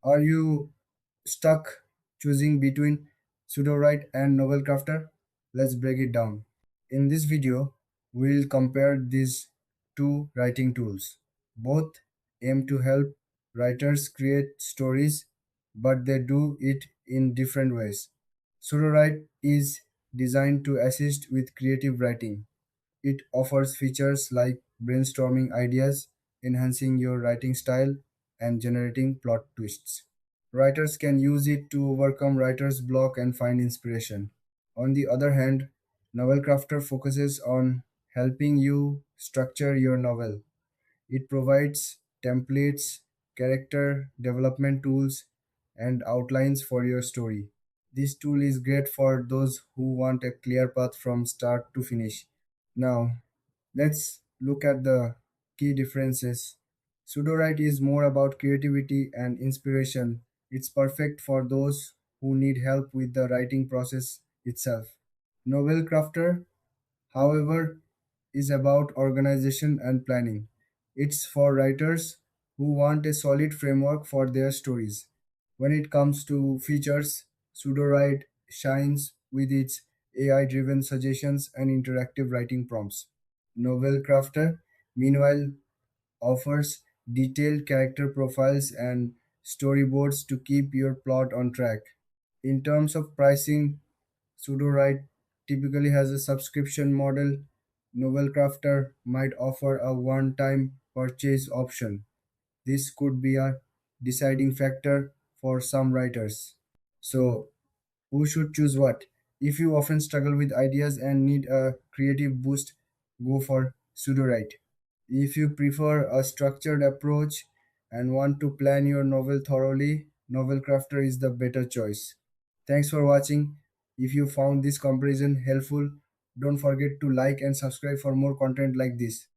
Are you stuck choosing between Sudowrite and Novelcrafter? Let's break it down. In this video, we'll compare these two writing tools. Both aim to help writers create stories, but they do it in different ways. Sudowrite is designed to assist with creative writing. It offers features like brainstorming ideas, enhancing your writing style, and generating plot twists. Writers can use it to overcome writer's block and find inspiration. On the other hand, Novelcrafter focuses on helping you structure your novel. It provides templates, character development tools, and outlines for your story. This tool is great for those who want a clear path from start to finish. Now, let's look at the key differences. Sudowrite is more about creativity and inspiration. It's perfect for those who need help with the writing process itself. Novel Crafter, however, is about organization and planning. It's for writers who want a solid framework for their stories. When it comes to features, Sudowrite shines with its AI driven suggestions and interactive writing prompts. Novel Crafter, meanwhile, offers detailed character profiles and storyboards to keep your plot on track. In terms of pricing, Sudowrite typically has a subscription model. Novelcrafter might offer a one-time purchase option. This could be a deciding factor for some writers. So, who should choose what? If you often struggle with ideas and need a creative boost, go for Sudowrite. If you prefer a structured approach and want to plan your novel thoroughly, Novel Crafter is the better choice. Thanks for watching. If you found this comparison helpful, don't forget to like and subscribe for more content like this.